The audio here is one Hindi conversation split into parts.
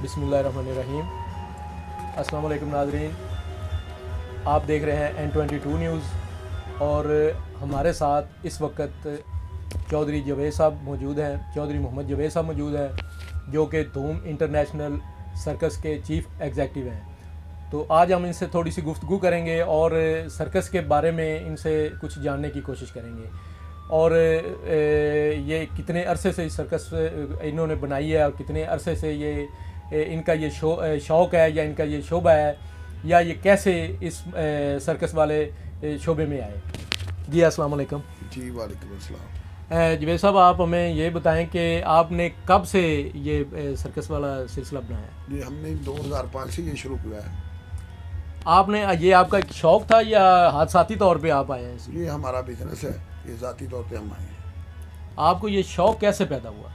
बिस्मिल्लाहिर्रहमानिर्रहीम। अस्सलाम वालेकुम नाज़रीन, आप देख रहे हैं N22 न्यूज़ और हमारे साथ इस वक्त चौधरी जवेद साहब मौजूद हैं। चौधरी मोहम्मद जवेद साहब मौजूद हैं जो कि धूम इंटरनेशनल सर्कस के चीफ़ एग्जेक्टिव हैं। तो आज हम इनसे थोड़ी सी गुफ्तगू करेंगे और सर्कस के बारे में इनसे कुछ जानने की कोशिश करेंगे और ये कितने अरसे से सर्कस इन्होंने बनाई है और कितने अरसे से ये इनका ये शौक़ है या इनका ये शोबा है या ये कैसे इस सर्कस वाले शोबे में आए। जी अस्सलाम वालेकुम। जी वालेकुम अस्सलाम। जवेद साहब, आप हमें ये बताएं कि आपने कब से ये सर्कस वाला सिलसिला बनाया? ये हमने 2005 से ये शुरू किया है। आपने ये आपका एक शौक़ था या हादसाती तौर पे आप आए हैं? ये हमारा बिजनेस है, ये ज़ाती तौर पे हम आए हैं। आपको ये शौक़ कैसे पैदा हुआ?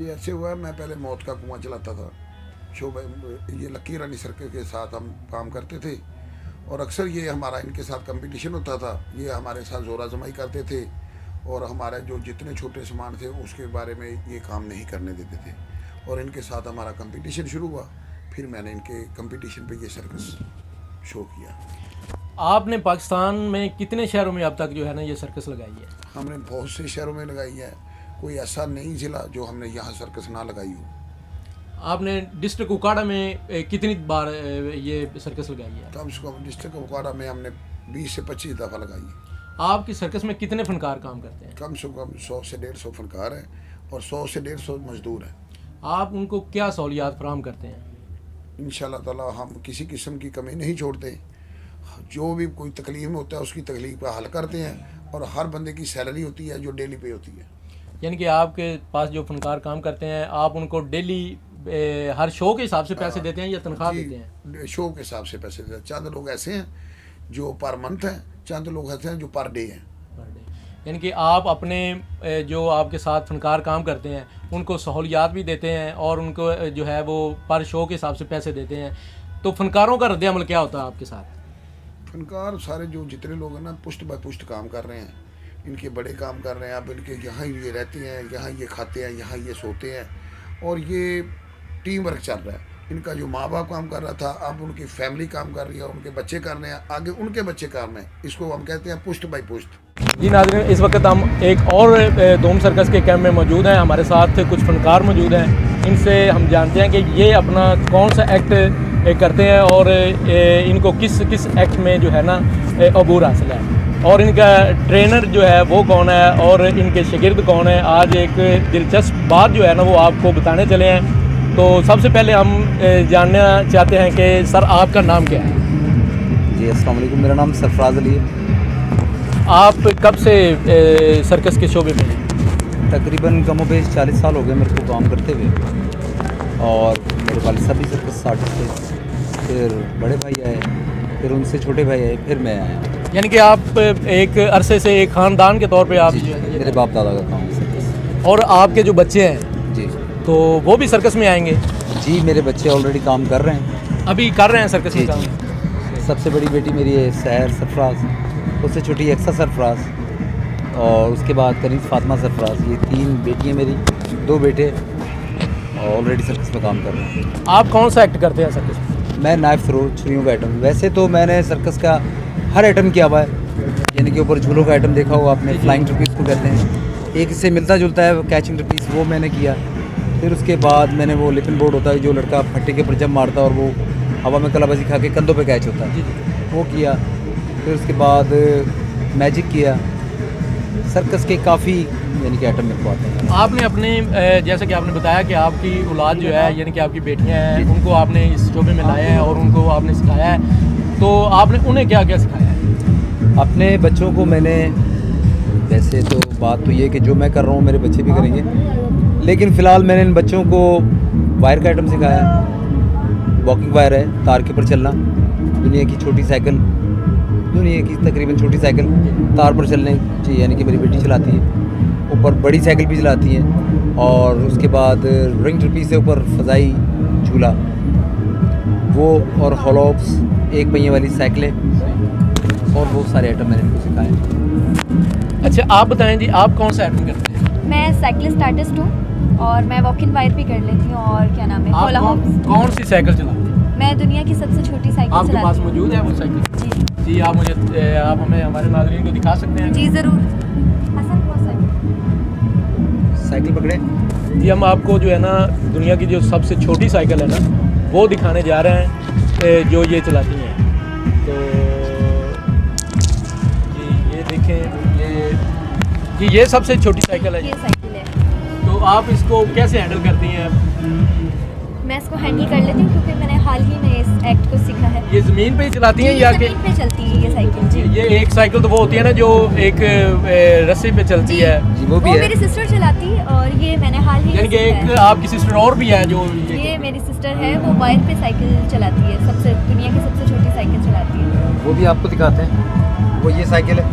ये ऐसे हुआ, मैं पहले मौत का कुआं चलाता था शोबे, ये लकी रानी सर्कस के साथ हम काम करते थे और अक्सर ये हमारा इनके साथ कंपटीशन होता था। ये हमारे साथ जोरा जमाई करते थे और हमारे जो जितने छोटे सामान थे उसके बारे में ये काम नहीं करने देते थे और इनके साथ हमारा कंपटीशन शुरू हुआ। फिर मैंने इनके कंपटीशन पे ये सर्कस शो किया। आपने पाकिस्तान में कितने शहरों में अब तक जो है ना ये सर्कस लगाई है? हमने बहुत से शहरों में लगाई है, कोई ऐसा नहीं ज़िला जो हमने यहाँ सर्कस ना लगाई हो। आपने डिस्ट्रिक्ट उकाड़ा में कितनी बार ये सर्कस लगाई है? कम से कम डिस्ट्रिक्ट उकाड़ा में हमने 20 से 25 दफ़ा लगाई है। आपकी सर्कस में कितने फनकार काम करते हैं? कम से कम 100 से 150 फनकार हैं और 100 से 150 मजदूर हैं। आप उनको क्या सहूलियात फराहम करते हैं? इंशाल्लाह ताला हम किसी किस्म की कमी नहीं छोड़ते। जो भी कोई तकलीफ में होता है उसकी तकलीफ का हल करते हैं और हर बंदे की सैलरी होती है जो डेली पे होती है। यानी कि आपके पास जो फनकार काम करते हैं आप उनको डेली हर शो के हिसाब से पैसे देते हैं या तनख्वाह देते हैं? शो के हिसाब से पैसे देते हैं। चंद लोग ऐसे हैं जो पर मंथ हैं, चंद लोग ऐसे हैं जो पर डे हैं। यानी कि आप अपने जो आपके साथ फनकार काम करते हैं उनको सहूलियात भी देते हैं और उनको जो है वो पर शो के हिसाब से पैसे देते हैं। तो फनकारों का रद्द अमल क्या होता है आपके साथ? फनकार सारे जो जितने लोग हैं ना पुष्ट बाय पुष्ट काम कर रहे हैं, इनके बड़े काम कर रहे हैं। अब इनके यहाँ ये रहते हैं, यहाँ ये खाते हैं, यहाँ ये सोते हैं और ये टीम वर्क चल रहा है। इनका जो माँ बाप काम कर रहा था अब उनकी फैमिली काम कर रही है, उनके बच्चे कर रहे हैं, आगे उनके बच्चे कर रहे हैं। इसको हम कहते हैं पुष्ट बाय पुष्ट। जी नाज़रीन, इस वक्त हम एक और धूम सर्कस के कैंप में मौजूद हैं। हमारे साथ कुछ फनकार मौजूद हैं। इनसे हम जानते हैं कि ये अपना कौन सा एक्ट करते हैं और इनको किस किस एक्ट में जो है ना अबूर हासिल है और इनका ट्रेनर जो है वो कौन है और इनके शागिर्द कौन है। आज एक दिलचस्प बात जो है ना वो आपको बताने चले हैं। तो सबसे पहले हम जानना चाहते हैं कि सर आपका नाम क्या है? जी अस्सलाम वालेकुम, मेरा नाम सरफराज अली है। आप कब से सर्कस के शोबे में हैं? तकरीबन कमोबेश 40 साल हो गए मेरे को काम करते हुए और मेरे वालिद साहब भी सर्कस आर्टिस्ट थे। फिर बड़े भाई आए, फिर उनसे छोटे भाई आए, फिर मैं आया। यानी कि आप एक अरसे से एक ख़ानदान के तौर पे आप मेरे बाप दादा का काम है सर्कस। और आपके जो बच्चे हैं जी तो वो भी सर्कस में आएंगे? जी मेरे बच्चे ऑलरेडी काम कर रहे हैं, अभी कर रहे हैं सर्कस में काम? सबसे बड़ी बेटी मेरी है सहर सरफराज, उससे छोटी एक्सा सरफराज और उसके बाद कनीज़ फातिमा सरफराज। ये 3 बेटियाँ मेरी, 2 बेटे ऑलरेडी सर्कस में काम कर रहे हैं। आप कौन सा एक्ट करते हैं सर्कस में? मैं नाइफ थ्रो, छुरियों का आइटम। वैसे तो मैंने सर्कस का हर आइटम किया हुआ है, यानी कि ऊपर झूलों का आइटम देखा होगा आपने, फ्लाइंग ट्रपीज़ को कहते हैं। एक इससे मिलता जुलता है कैचिंग ट्रपीज़, वो मैंने किया। फिर उसके बाद मैंने वो लिपिन बोर्ड होता है जो लड़का फट्टे के ऊपर जंप मारता है और वो हवा में कलाबाजी खा के कंधों पे कैच होता है, वो किया। फिर उसके बाद मैजिक किया। सर्कस के काफ़ी यानी कि आइटम मेरे को आते हैं। आपने अपने जैसे कि आपने बताया कि आपकी औलाद जो है यानी कि आपकी बेटियां हैं उनको आपने इस शोबे में लाया है और उनको आपने सिखाया है, तो आपने उन्हें क्या क्या सिखाया है? अपने बच्चों को मैंने, वैसे तो बात तो ये कि जो मैं कर रहा हूँ मेरे बच्चे भी करेंगे, लेकिन फ़िलहाल मैंने इन बच्चों को वायर का आइटम सिखाया है। वॉकिंग वायर है, तार के ऊपर चलना, दुनिया की छोटी साइकिल, दुनिया की तकरीबन छोटी साइकिल तार पर चलने चाहिए, यानी कि मेरी बेटी चलाती है। ऊपर बड़ी साइकिल भी चलाती है और उसके बाद रिंग ट्रपीज़ से ऊपर फ़ज़ाई झूला वो और हॉलोप्स, 1 पहिए वाली साइकिलें और बहुत सारे आइटम मैंने इनको सिखाए। अच्छा आप बताएं जी, आप कौन सा आइटम करते हैं? मैं साइकिलिस्ट आर्टिस्ट हूँ और मैं वॉक इन वायर भी कर लेती हूँ। और क्या नाम है, होला हॉप्स। कौन सी साइकिल चलाते हैं? मैं दुनिया की सबसे छोटी साइकिल आपके चलाती पास हूँ। मौजूद है वो साइकिल? जी जी, आप हमें हमारे नाज़रीन को दिखा सकते हैं? जी ज़रूर। हसन वो साइकिल पकड़े। जी, हम आपको जो है ना दुनिया की जो सबसे छोटी साइकिल है ना वो दिखाने जा रहे हैं जो ये चलाती हैं। तो ये देखें, ये सबसे छोटी साइकिल है। ये साइकिल है। तो आप इसको कैसे हैंडल करती हैं? मैं इसको हैंडल कर लेती हूँ क्योंकि मैंने हाल ही में इस एक्ट को सीखा है। ये ज़मीन पे ही चलाती हैं ये या कि ज़मीन पे चलती है ये साइकिल? जी ये एक साइकिल तो वो होती है ना जो एक रस्सी पे चलती है? जी वो भी है। मेरी सिस्टर चलाती है और ये मैंने हाल ही में यानी कि सीखा एक है। आपकी सिस्टर और भी है जो ये मेरी सिस्टर है, वो वायर पे साइकिल चलाती है, सबसे दुनिया की सबसे छोटी साइकिल चलाती है। वो भी आपको दिखाते हैं। वो ये साइकिल है।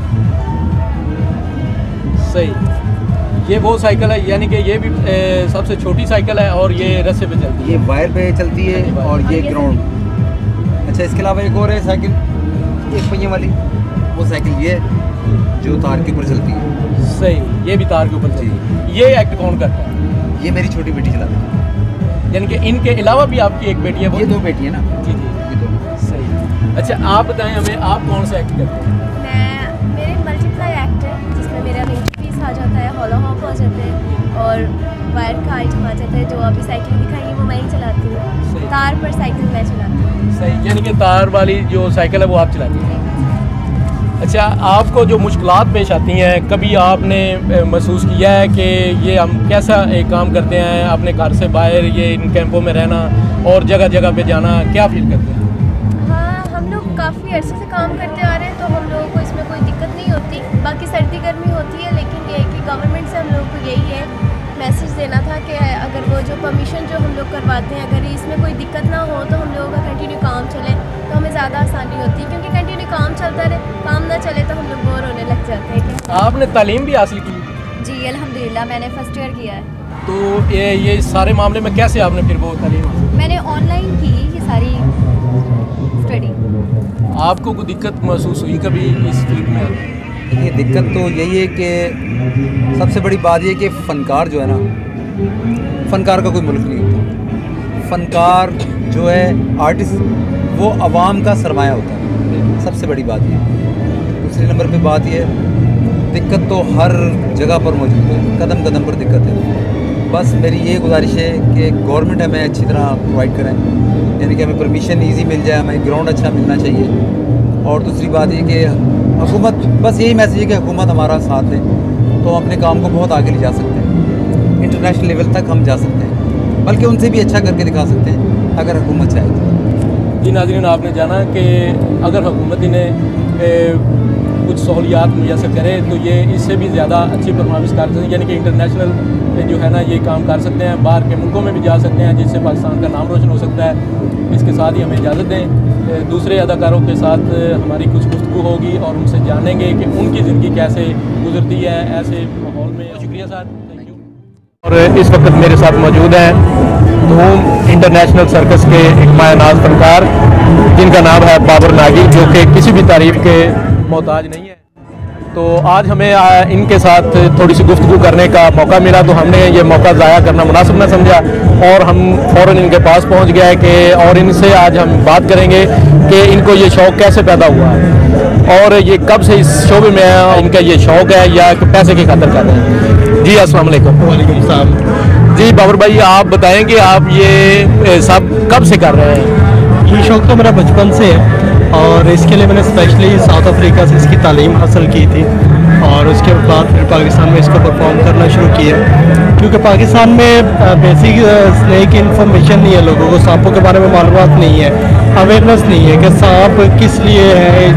सही, ये वो साइकिल है, यानी कि ये भी सबसे छोटी साइकिल है और ये रस्से पे चलती है। ये वायर पे चलती है और ये ग्राउंड। अच्छा, इसके अलावा एक और है साइकिल, एक पहिए वाली। वो साइकिल ये है जो तार के ऊपर चलती है। सही, ये भी तार के ऊपर चलती है। ये एक्ट कौन करता है? ये मेरी छोटी बेटी चलाती है। यानी कि इनके अलावा भी आपकी एक बेटी है? वो ये 2 बेटी है ना। जी जी, ये 2। सही। अच्छा, आप बताएं हमें, आप कौन सा एक्ट करते हैं? मेरे मल्टीप्लाई एक्ट है जिसमें मेरा रेंज पीस आ जाता है, हॉलो हॉप आ जाते हैं और वायर का आइटम आ जाता है। जो अभी साइकिल दिखाई है वो मैं ही चलाती सही। हूँ। तार पर साइकिल मैं चलाती हूँ। सही, यानी कि तार वाली जो साइकिल है वो आप चलाती हैं। अच्छा, आपको जो मुश्किलात पेश आती हैं, कभी आपने महसूस किया है कि ये हम कैसा एक काम करते हैं अपने घर से बाहर, ये इन कैंपों में रहना और जगह जगह पे जाना, क्या फील करते हैं? हाँ, हम लोग काफ़ी अरसे से काम करते आ रहे हैं तो हम लोगों को इसमें कोई दिक्कत नहीं होती। बाकी सर्दी गर्मी होती है, लेकिन ये है कि गवर्नमेंट से हम लोगों को यही है मैसेज देना था कि अगर वो जो परमिशन जो हम लोग करवाते हैं, अगर इसमें कोई दिक्कत ना हो तो हम लोगों का कंटिन्यू काम चले तो हमें ज़्यादा आसानी होती है। क्योंकि कंटिन्यू काम चलता रहे, काम ना चले तो हम लोग बोर होने लग जाते हैं कि आपने तालीम भी हासिल की? जी अल्हम्दुलिल्लाह, मैंने फर्स्ट ईयर किया है। तो ये सारे मामले में कैसे आपने फिर वो तालीम हासिल? मैंने ऑनलाइन की ये सारी स्टडी। आपको कोई दिक्कत महसूस हुई कभी इस फील्ड में? ये दिक्कत तो यही है कि सबसे बड़ी बात ये कि फ़नकार जो है ना, फ़नकार का कोई मुल्क नहीं होता। फ़नकार जो है, आर्टिस्ट, वो आवाम का सरमाया होता है। सबसे बड़ी बात ये। दूसरे नंबर पे बात ये, दिक्कत तो हर जगह पर मौजूद है, कदम कदम पर दिक्कत है। बस मेरी ये गुजारिश है कि गवर्नमेंट हमें अच्छी तरह प्रोवाइड करें, यानी कि हमें परमिशन ईजी मिल जाए, हमें ग्राउंड अच्छा मिलना चाहिए। और दूसरी बात ये कि हुकूमत, बस यही मैसेज है कि हुकूमत हमारा साथ दे तो हम अपने काम को बहुत आगे ले जा सकते हैं, इंटरनेशनल लेवल तक हम जा सकते हैं, बल्कि उनसे भी अच्छा करके दिखा सकते हैं अगर हुकूमत चाहे तो। जी नाज़रीन, आपने जाना कि अगर हुकूमत इन्हें कुछ सहूलियात मुयसर करे तो ये इससे भी ज़्यादा अच्छी परफॉर्मेंस कर सकते हैं, यानी कि इंटरनेशनल जो है ना ये काम कर सकते हैं, बाहर के मुल्कों में भी जा सकते हैं, जिससे पाकिस्तान का नाम रोशन हो सकता है। इसके साथ ही हमें इजाज़त दें। दूसरे अदाकारों के साथ हमारी कुछ गुफ्तगू होगी और उनसे जानेंगे कि उनकी ज़िंदगी कैसे गुजरती है ऐसे माहौल में। शुक्रिया सर, थैंक यू। और इस वक्त मेरे साथ मौजूद हैं धूम इंटरनेशनल सर्कस के एक मायनाज फनकार जिनका नाम है बाबर नागी, जो कि किसी भी तारीफ के मोहताज नहीं है। तो आज हमें इनके साथ थोड़ी सी गुफ्तगू करने का मौका मिला, तो हमने ये मौका ज़ाया करना मुनासिब न समझा और हम फ़ौरन इनके पास पहुंच गए कि और इनसे आज हम बात करेंगे कि इनको ये शौक़ कैसे पैदा हुआ है और ये कब से इस शोबे में इनका ये शौक़ है या पैसे की खातिर कर रहे हैं। जी अस्सलाम वालेकुम। वालेकुम सलाम। जी बाबर भाई, आप बताएं कि आप ये सब कब से कर रहे हैं? ये शौक़ तो मेरा बचपन से है और इसके लिए मैंने स्पेशली साउथ अफ्रीका से इसकी तालीम हासिल की थी और उसके बाद फिर पाकिस्तान में इसको परफॉर्म करना शुरू किया, क्योंकि पाकिस्तान में बेसिक स्नेक इन्फॉर्मेशन नहीं है, लोगों को सांपों के बारे में मालूमात नहीं है, अवेयरनेस नहीं है कि सांप किस लिए है।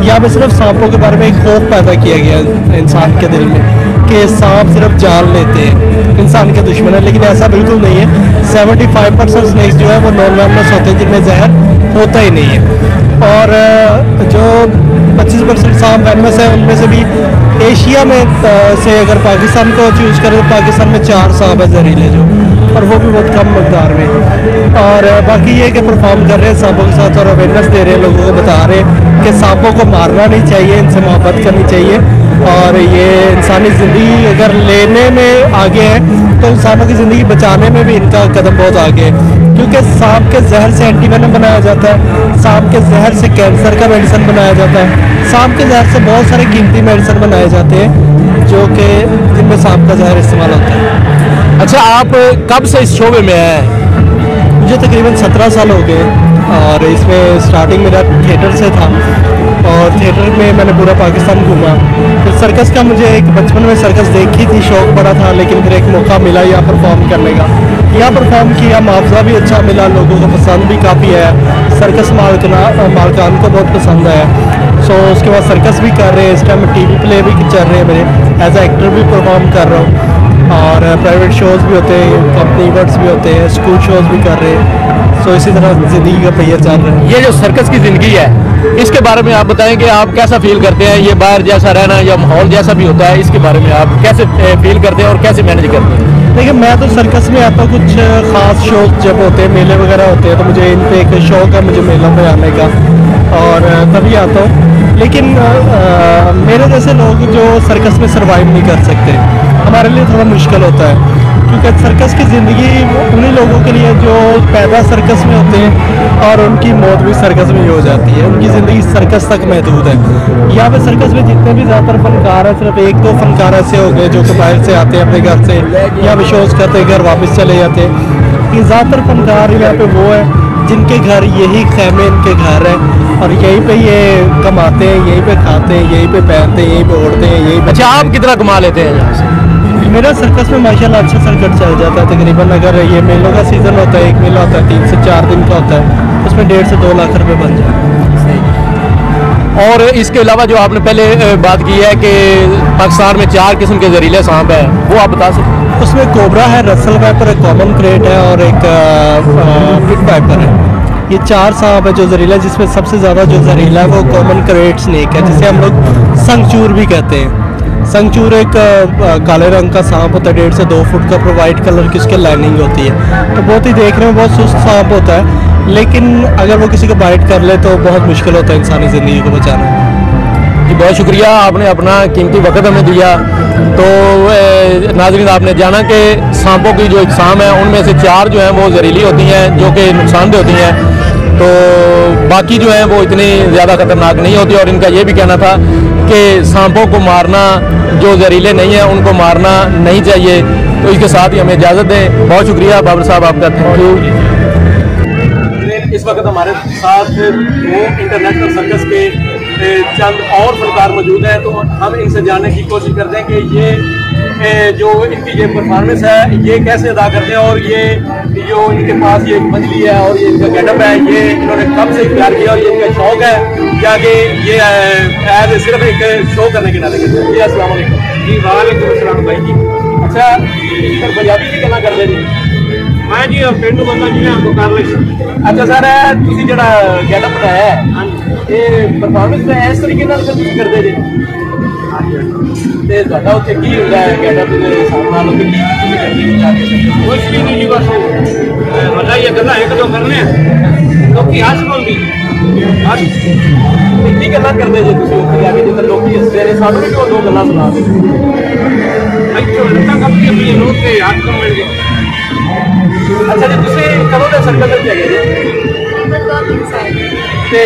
या में सिर्फ सांपों के बारे में एक खौफ पैदा किया गया इंसान के दिल में कि सांप सिर्फ जान लेते हैं, इंसान के दुश्मन है, लेकिन ऐसा बिल्कुल नहीं है। 75% स्नेक्स जो है वो नॉन वेनमस होते हैं, जिनमें जहर होता ही नहीं है। और जो 25% सांप वेनमस है उनमें से भी एशिया में से अगर पाकिस्तान को चूज़ करें तो पाकिस्तान में 4 सांप है जहरीले जो, और वो भी बहुत कम मकदार में। और बाकी ये कि परफॉर्म कर रहे हैं सांपों के साथ और अवेयरनेस दे रहे हैं, लोगों को बता रहे हैं कि सांपों को मारना नहीं चाहिए, इनसे मोहब्बत करनी चाहिए और ये इंसानी ज़िंदगी अगर लेने में आगे है तो इंसानों की ज़िंदगी बचाने में भी इनका कदम बहुत आगे है, क्योंकि सांप के जहर से एंटीवेनम बनाया जाता है, सांप के जहर से कैंसर का मेडिसिन बनाया जाता है, सांप के जहर से बहुत सारे कीमती मेडिसिन बनाए जाते हैं जो कि जिनमें सांप का जहर इस्तेमाल होता है। अच्छा, आप कब से इस शोबे में हैं? मुझे तकरीबन 17 साल हो गए और इसमें स्टार्टिंग मेरा थिएटर से था और थिएटर में मैंने पूरा पाकिस्तान घूमा। फिर सर्कस का मुझे एक बचपन में सर्कस देखी थी, शौक बड़ा था, लेकिन फिर एक मौका मिला यहाँ परफॉर्म करने का। यहाँ परफॉर्म किया, मुआवजा भी अच्छा मिला, लोगों को पसंद भी काफ़ी आया, सर्कस मालकान को बहुत पसंद आया। सो उसके बाद सर्कस भी कर रहे हैं, इस टाइम टीवी प्ले भी चल रहे हैं मेरे, एज ए एक्टर भी परफॉर्म कर रहा हूँ और प्राइवेट शोज़ भी होते हैं, कंपनी इवेंट्स भी होते हैं, स्कूल शोज़ भी कर रहे हैं। सो इसी तरह ज़िंदगी का पहिया चल रहा है। ये जो सर्कस की ज़िंदगी है, इसके बारे में आप बताएं कि आप कैसा फील करते हैं? ये बाहर जैसा रहना या माहौल जैसा भी होता है, इसके बारे में आप कैसे फील करते हैं और कैसे मैनेज करते हैं? देखिए, मैं तो सर्कस में आता हूँ, कुछ ख़ास शोज जब होते हैं, मेले वगैरह होते हैं, तो मुझे इन पे एक शौक है मुझे मेलों में आने का और तभी आता हूँ। लेकिन मेरे जैसे लोग जो सर्कस में सर्वाइव नहीं कर सकते, हमारे लिए थोड़ा मुश्किल होता है, क्योंकि सर्कस की ज़िंदगी उन्हीं लोगों के लिए जो पैदा सर्कस में होते हैं और उनकी मौत भी सर्कस में ही हो जाती है, उनकी ज़िंदगी सर्कस तक महदूद है। यहाँ पे सर्कस में जितने भी ज़्यादातर फनकार हैं, सिर्फ 1-2 फनकार ऐसे हो गए जो कि बाहर से आते हैं अपने घर से, यहाँ पे शोज़ करते हैं, घर वापस चले जाते हैं। ये ज़्यादातर फनकार यहाँ पे वो है जिनके घर यही खैमे इनके घर है और यहीं पे ये कमाते हैं, यहीं पे खाते हैं, यहीं पे पहनते हैं, यहीं पे ओढ़ते हैं, यहीं पे। अच्छा, आप कितना कमा लेते हैं यहाँ से? मेरा सर्कस में माशाल्लाह अच्छा सर्कट चल जाता है। तकरीबन अगर ये मेलों का सीज़न होता है, एक मेला होता है 3 से 4 दिन का होता है, उसमें 1.5 से 2 लाख रुपए बन जाते हैं। और इसके अलावा जो आपने पहले बात की है कि पाकिस्तान में 4 किस्म के जहरीले सांप है, वो आप बता सकते हैं? उसमें कोबरा है, रसल वाइपर है, कॉमन क्रेट है और एक पिट वाइपर है। ये 4 सांप है जो जहरीला है, जिसमें सबसे ज़्यादा जो जहरीला है वो कॉमन क्रेट स्नेक है, जिसे हम लोग संगचूर भी कहते हैं। संगचूर एक काले रंग का सांप होता है, 1.5 से 2 फुट का, पर वाइट कलर की उसकी लाइनिंग होती है, तो बहुत ही देखने में बहुत सुस्त सांप होता है, लेकिन अगर वो किसी को बाइट कर ले तो बहुत मुश्किल होता है इंसानी ज़िंदगी को बचाना। जी, बहुत शुक्रिया, आपने अपना कीमती वक्त हमें दिया। तो नाज़रीन, आपने जाना कि सांपों की जो इकसाम है उनमें से 4 जो हैं वो जहरीली होती हैं, जो कि नुकसानदेह होती हैं, तो बाकी जो हैं वो इतनी ज़्यादा ख़तरनाक नहीं होती। और इनका ये भी कहना था कि सांपों को मारना, जो जहरीले नहीं हैं उनको मारना नहीं चाहिए। तो इसके साथ ही हमें इजाज़त दें। बहुत शुक्रिया बाबर साहब आपका, थैंक यू। इस वक्त हमारे साथ वो इंटरनेशनल सर्कस के चंद और फनकार मौजूद हैं, तो हम इनसे जानने की कोशिश करते हैं कि ये जो इनकी ये परफॉर्मेंस है ये कैसे अदा करते हैं और ये जो इनके पास ये मछली है और ये इनका गेटअप है, ये इन्होंने कब से तैयार किया और ये इनका शौक है क्या कि ये एज सिर्फ एक शो करने के नाते करते हैं? जी, अस्सलाम वालेकुम। जी, वालेकुम अस्सलाम भाई जी। अच्छा, सर पंजाबी की गल्लां करदे जी? मैं जी पेंडू बंदा जी, आपको कर ले। अच्छा सर, तुसी जेड़ा गेटअप बनाया है ये परफॉर्मेंस इस तरीके नाल करदे जी? ते ਤੁਹਾਡਾ ਉੱਥੇ ਕੀ ਹੁੰਦਾ ਹੈ ਗੈਟਅਪ ਦੇ ਹਿਸਾਬ ਨਾਲ ਉੱਥੇ ਕੀ ਤੁਸੀਂ ਕਰਦੇ ਜਾ ਕੇ? ਕੁਝ ਵੀ ਨਹੀਂ ਜੀ, ਬਸ ਮਜ਼ਾ ਹੀ ਗੱਲਾਂ ਇੱਕ ਦੋ ਕਰਨੇ ਲੋਕੀ ਹੱਸ ਪਾਉਂਦੀ ਹੱਸ ਕੀ ਗੱਲਾਂ ਕਰਦੇ ਜੀ ਤੁਸੀਂ ਉੱਥੇ ਜਾ ਕੇ ਜਿੱਥੇ ਲੋਕੀ ਹੱਸਦੇ ਨੇ? ਸਾਨੂੰ ਵੀ ਦੋ ਗੱਲਾਂ ਸੁਣਾ ਦਿਓ। ਇੱਥੋਂ ਲੱਤਾਂ ਕੰਪਨੀ ਵੀ ਲੋਕ ਤੇ ਹੱਥ ਮਿਲ ਗਏ। ਅੱਛਾ ਜੀ, ਤੁਸੀਂ ਕਦੋਂ ਦੇ ਸਰਕਲ ਵਿੱਚ ਹੈਗੇ ਜੀ? ਤੇ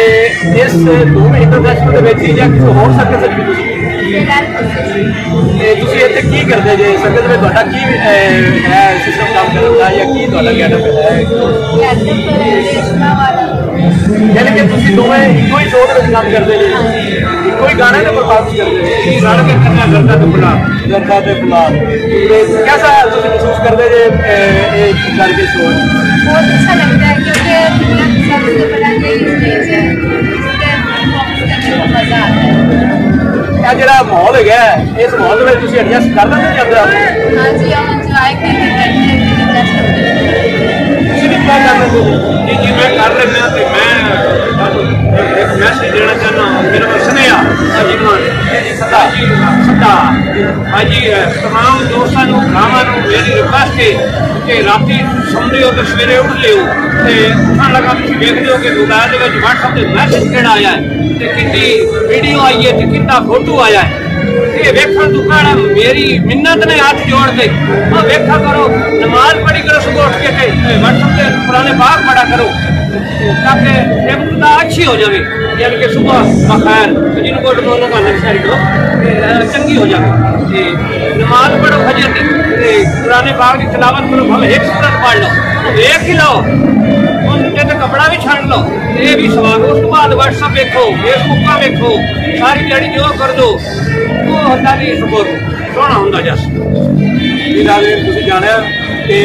ਇਸ ਦੋਵੇਂ ਇੰਟਰਨੈਸ਼ਨਲ ਦੇ ਵਿੱਚ ਹੀ ਜਾਂ ਕਿਸੇ ਹੋਰ ਸਰਕਲ ਵਿੱਚ ਵੀ ਤੁਸੀਂ? ਤੇ ਤੁਸੀਂ ਇੱਥੇ ਕੀ ਕਰਦੇ ਜੇ ਸਰਕਲ ਵਿੱਚ? ਤੁਹਾਡਾ ਕੀ ਹੈ ਸਿਸਟਮ ਕੰਮ ਕਰਨ ਦਾ ਜਾਂ ਕੀ ਤੁਹਾਡਾ ਗੈਟਅਪ ਹੈ? यानी कि तुसी दोवें इको ही शो दे विच काम करदे जे, इको ही गाने दे परफॉर्मेंस करदे जे? गाने दे करना करदा ते बुला करदा ते बुला। ते कैसा तुसी महसूस करदे जे ये करके शो? बहुत अच्छा लगता है क्योंकि दुनिया की सबसे बड़ा यही स्टेज है, इसके परफॉर्मेंस करने में मजा आता है। ਇਹ ਜਿਹੜਾ ਮਾਹੌਲ ਹੈਗਾ ਇਸ ਮਾਹੌਲ ਦੇ ਵਿੱਚ ਤੁਸੀਂ ਐਡਜਸਟ ਕਰ ਲੈਂਦੇ ਜਾਂਦੇ ਹੋ? हाँ जी, हम एंजॉय करते ਤੁਸੀਂ ਵੀ क्या कर लेते हो? जी जी, मैं कर लेना। तो मैं एक मैसेज देना चाहना, मेरा नाम स्नेहा हाजी खान सदा हाजी तमाम दोस्तों भरावां मेरी रिक्वेस्ट है कि राती सौंदे हो तो सवेरे उठ लियो ते उठन लगा तुसीं देखदे हो कि मोबाइल दे विच WhatsApp ते मैसेज किहड़ा आया है ते कितनी वीडियो आई है ते कितना फोटो आया है। कि वेखा तू कहना मेरी मिन्नत ने हाथ जोड़ दे वेखा करो नमाज पढ़ी करो सुबह उठ के व्हाट्सएप पे पुराने बाग पढ़ा करो ताकि इब्तिदा अच्छी हो जाए यानी कि सुबह बखैर जिनको दोनों का नक्शा दो चंगी हो जाए नमाज पढ़ो फजर की पुराने बाग की तिलावत करो भले एक सूरत पढ़ लो एक ही लो तो कपड़ा भी छाड़ लो ये भी सवाल उस बाद व्हाट्सएप देखो फेसबुक का देखो सारी जड़ी जो कर दो वो होता नहीं सपोर्ट सोना होंगे जस जाने कि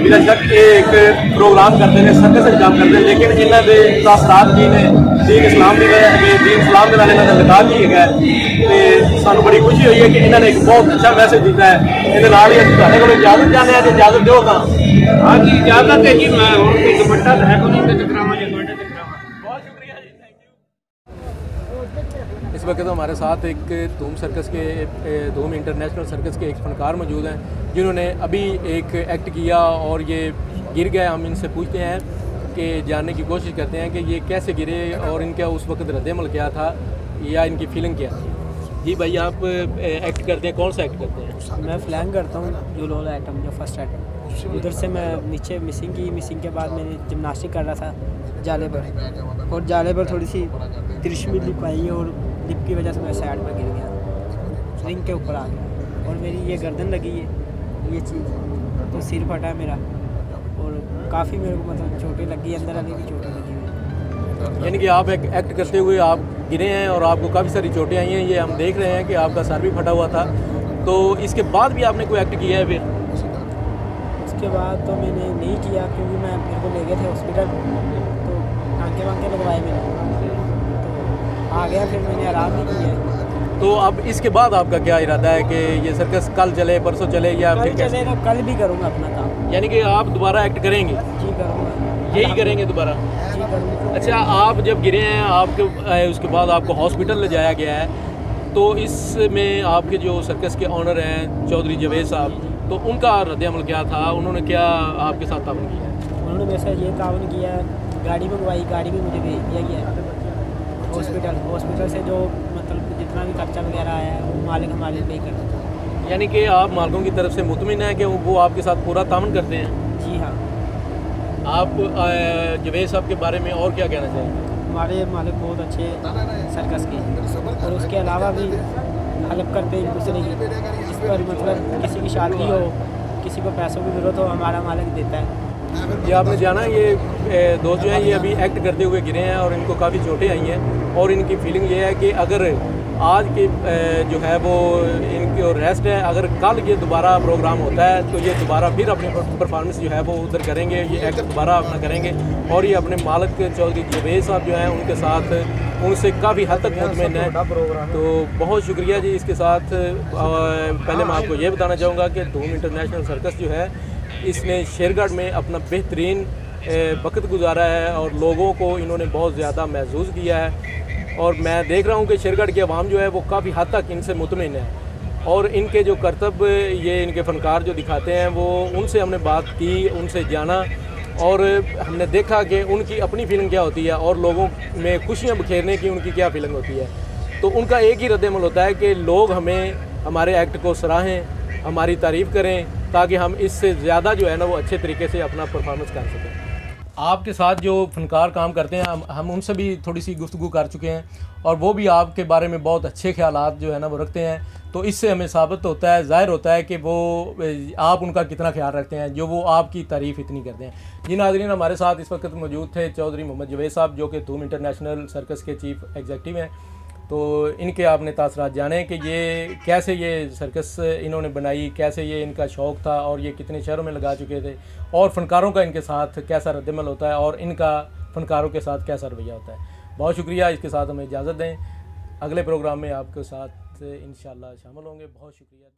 मेरा शक एक प्रोग्राम करते हैं सर्कस काम करते हैं लेकिन इन्होंने तासरात की ने दीन इस्लाम दीन इस्लाम के नाले इन्होंने लगा दी है तो सानू बड़ी खुशी हुई है कि इन्होंने एक बहुत अच्छा मैसेज दिता है ये को इजाजत जाने तो इजाजत दो तो हाँ जी इजाजत है जी मैं उनकी दुपट्टा है को नहीं तो करामा जी बहुत शुक्रिया जी थैंक यू। इस वक्त हमारे साथ एक धूम सर्कस के धूम इंटरनेशनल सर्कस के एक फनकार मौजूद हैं जिन्होंने अभी एक एक्ट किया और ये गिर गए। हम इनसे पूछते हैं कि जानने की कोशिश करते हैं कि ये कैसे गिरे और इनका उस वक्त रद्द-ए-अमल क्या था या इनकी फीलिंग क्या थी। जी भाई आप एक्ट करते हैं, कौन सा एक्ट करते हैं? मैं फ्लैंग करता हूँ जो लोल आइटम जो फर्स्ट आइटम उधर से मैं नीचे मिसिंग की। मिसिंग के बाद मैंने जिमनास्टिक कर रहा था जाले पर और जाले पर थोड़ी सी तिरछी लिप आई और लिप की वजह से मैं साइड पर गिर गया रिंग के ऊपर आ गया और मेरी ये गर्दन लगी है ये चीज़ तो सिर फटा मेरा और काफ़ी मेरे को मतलब चोटें लगी अंदर वाली भी चोटें लगी हुई। यानी कि आप एक एक्ट करते हुए आप गिरे हैं और आपको काफ़ी सारी चोटें आई हैं, ये हम देख रहे हैं कि आपका सर भी फटा हुआ था। तो इसके बाद भी आपने कोई एक्ट किया है फिर? उसके बाद तो मैंने नहीं किया क्योंकि मेरे को ले गए थे हॉस्पिटल तो टाँके वाँके लगवाए मैंने तो आ गया फिर मैंने आराम नहीं किया। तो अब इसके बाद आपका क्या इरादा है कि ये सर्कस कल चले परसों चले या कल फिर कैसे? चले तो कल भी करूँगा अपना काम। यानी कि आप दोबारा एक्ट करेंगे? जी करूँगा। यही करेंगे दोबारा? जी करूँगा। अच्छा, आप जब गिरे हैं आपके उसके बाद आपको हॉस्पिटल ले जाया गया है तो इसमें आपके जो सर्कस के ऑनर हैं चौधरी जवेद साहब, तो उनका रद्द-ए-अमल क्या था? उन्होंने क्या आपके साथ ताउन किया है? उन्होंने मेरे साथ ये ताउन किया गाड़ी मंगवाई, गाड़ी में मुझे भेज दिया गया हॉस्पिटल से जो मतलब जितना भी खर्चा वगैरह आया है वो मालिक हमारे पे कर देता है। यानी कि आप मालिकों की तरफ से मुतमिन हैं कि वो आपके साथ पूरा ताउन करते हैं? जी हाँ। आप जवेद साहब के बारे में और क्या कहना चाहेंगे? हमारे मालिक बहुत अच्छे सर्कस के और उसके अलावा भी हेल्प करते हैं एक दूसरे की। जिस पर मतलब किसी की शादी हो किसी को पैसों की ज़रूरत हो हमारा मालिक देता है। ये आपने जाना ये दोस्त जो हैं ये अभी एक्ट करते हुए गिरे हैं और इनको काफ़ी चोटें आई हैं और इनकी फीलिंग ये है कि अगर आज के जो है वो इनकी रेस्ट है, अगर कल ये दोबारा प्रोग्राम होता है तो ये दोबारा फिर अपनी परफॉर्मेंस जो है वो उधर करेंगे, ये एक्ट दोबारा अपना करेंगे और ये अपने मालिक चौधरी जवेद साहब जो हैं उनके साथ उनसे काफ़ी हद तक मुतमिन है। तो बहुत शुक्रिया जी। इसके साथ पहले मैं आपको ये बताना चाहूँगा कि धूम इंटरनेशनल सर्कस जो है इसने शेरगढ़ में अपना बेहतरीन वक्त गुजारा है और लोगों को इन्होंने बहुत ज़्यादा महसूस किया है और मैं देख रहा हूँ कि शेरगढ़ की आवाम जो है वो काफ़ी हद तक इनसे मुतमिन है और इनके जो करतब ये इनके फ़नकार जो दिखाते हैं वो उनसे हमने बात की, उनसे जाना और हमने देखा कि उनकी अपनी फीलिंग क्या होती है और लोगों में खुशियाँ बिखेरने की उनकी क्या फीलिंग होती है। तो उनका एक ही रद्द-ए-अमल होता है कि लोग हमें हमारे एक्ट को सराहें, हमारी तारीफ़ करें ताकि हम इससे ज़्यादा जो है ना वो अच्छे तरीके से अपना परफॉर्मेंस कर सकें। आपके साथ जो फनकार काम करते हैं हम उनसे भी थोड़ी सी गुफ्तगू कर चुके हैं और वो भी आपके बारे में बहुत अच्छे ख्यालात जो है ना वो रखते हैं। तो इससे हमें साबित होता है, ज़ाहिर होता है कि वो आप उनका कितना ख्याल रखते हैं जो वो आपकी तारीफ़ इतनी करते हैं। जी नाज़रीन, हमारे साथ इस वक्त मौजूद थे चौधरी मोहम्मद जवेद साहब जो कि धूम इंटरनेशनल सर्कस के चीफ एग्जीक्यूटिव हैं। तो इनके आपने तासरात जाने कि ये कैसे ये सर्कस इन्होंने बनाई, कैसे ये इनका शौक़ था और ये कितने शहरों में लगा चुके थे और फ़नकारों का इनके साथ कैसा रद्द-ए-अमल होता है और इनका फ़नकारों के साथ कैसा रवैया होता है। बहुत शुक्रिया। इसके साथ हमें इजाज़त दें, अगले प्रोग्राम में आपके साथ इंशाअल्लाह शामिल होंगे। बहुत शुक्रिया।